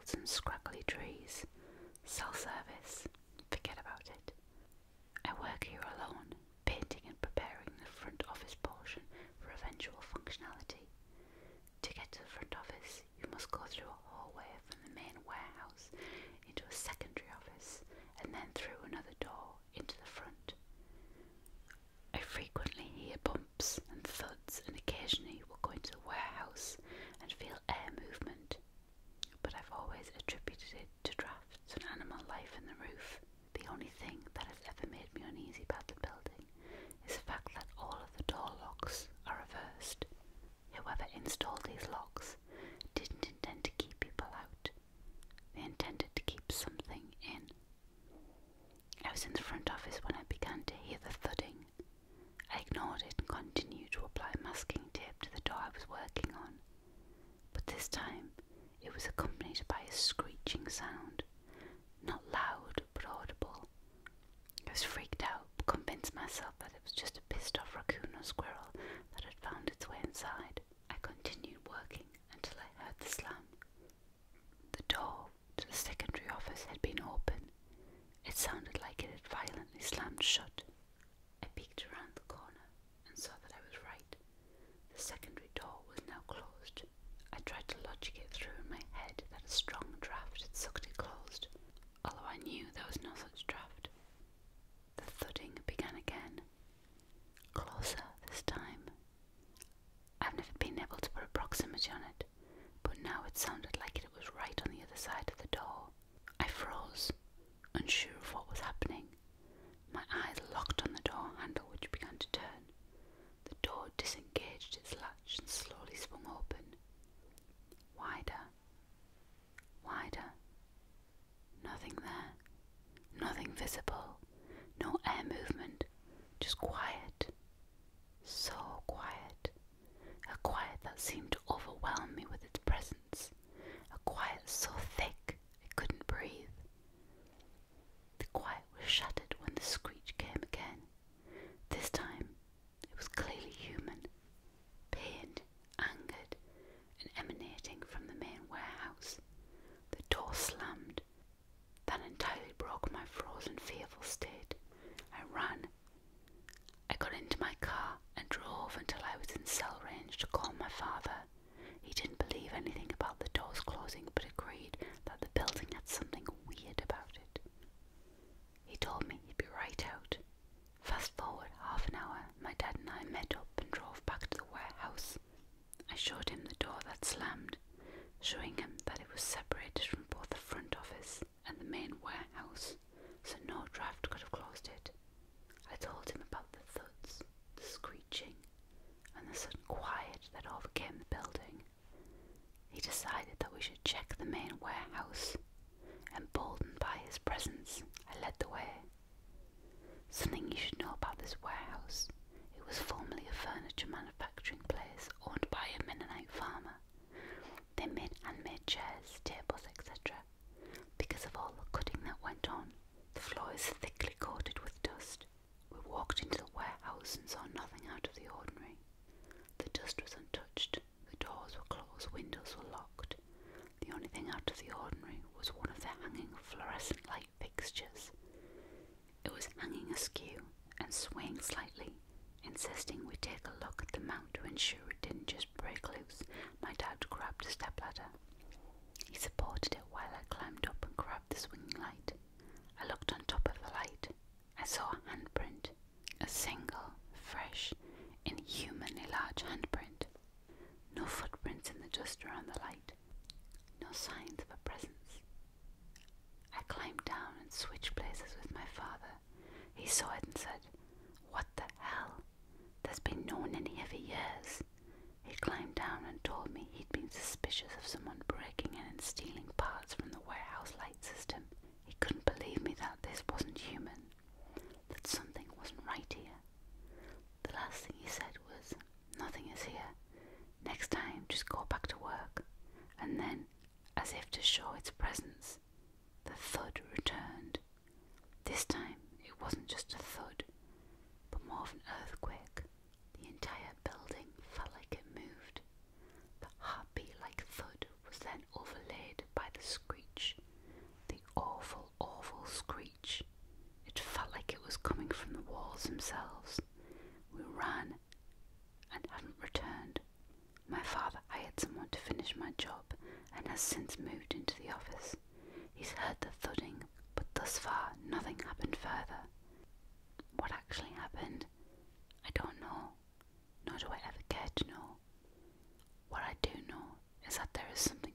fields and scraggly trees. Self-service. Forget about it. I work here alone, painting and preparing the front office portion for eventual functionality. To get to the front office, you must go through a hallway from the main warehouse into a secondary office and then through another door into the front. I frequently hear bumps and thuds and occasionally will go into the warehouse and feel air movement, but I've always attributed it to drafts and animal life in the roof. The only thing that has ever made me uneasy about the building is the fact that all of the door locks are reversed. Whoever installed these locks didn't intend to keep people out. They intended to keep something in. I was in the front office when I began to hear the thudding. I ignored it and continued to apply masking tape to the door I was working on. But this time, it was accompanied by a screeching sound. Not loud, but audible. I was freaked out, but convinced myself that it was just a pissed-off raccoon or squirrel that had found its way inside. I continued working until I heard the slam. The door to the secondary office had been open. It sounded like it had violently slammed shut. I peeked around the corner and saw that I was right. The secondary door was now closed. I tried to logic it through in my head that a strong draft had sucked it closed, although I knew there was no such draft. The thudding began again. Closer this time. I've never been able to put a proximity on it, but now it sounded like it was right on the other side of the door. I froze, unsure of what was happening. My eyes locked on the door handle, which began to turn. The door disengaged its latch and slowly swung open. Wider. Wider. Nothing there. Nothing visible. No air movement. Just quiet. So quiet. A quiet that seemed to overwhelm me with its presence. A quiet so thick I couldn't breathe. The quiet was shattered when the screech came again. This time it was clearly human, pained, angered, and emanating from the main warehouse. The door slammed. That entirely broke my frozen, fearful state. I ran. I got into my car and drove until I was in cell range to call my father. He didn't believe anything about the doors closing, but agreed that the building had something weird about it. He told me he'd be right out. Fast forward half an hour, my dad and I met up and drove back to the warehouse. I showed him the door that slammed, showing him that it was separated from both the front office and the main warehouse, so no draft could have closed it. I told him about the thuds, the screeching, and the sudden quiet that overcame the building. He decided that we should check the main warehouse. Emboldened by his presence, I led the way. Something you should know about this warehouse. It was formerly a furniture manufacturing place owned by a Mennonite farmer. They made handmade chairs, tables, etc. Because of all the cutting that went on, the floor is thickly coated with dust. We walked into the warehouse and saw nothing out of the ordinary. The dust was untouched, the doors were closed, windows were locked. The only thing out of the ordinary was one of the hanging fluorescent light fixtures. It was hanging askew and swaying slightly, insisting we take a look at the mount to ensure it didn't just break loose. My dad grabbed a stepladder. He supported it while I climbed up and grabbed the swinging light. I looked on top of the light. I saw a handprint, a single, fresh, inhumanly large handprint. No footprints in the dust around the light. No signs of a presence. I climbed down and switched places with my father. He saw it and said, "What the hell? There's been no one in here for years." He climbed down and told me he'd been suspicious of someone breaking in and stealing parts from the warehouse light system. He couldn't believe me that this wasn't human, that something wasn't right here. The last thing he said was, "Nothing is here. Next time, just go back to work." And then, as if to show its presence, the thud returned. This time, it wasn't just a thud, but more of an earthquake. The entire building felt like it moved. The heartbeat-like thud was then overlaid by the screech He's heard the thudding, but thus far nothing happened further. What actually happened, I don't know, nor do I ever care to know. What I do know is that there is something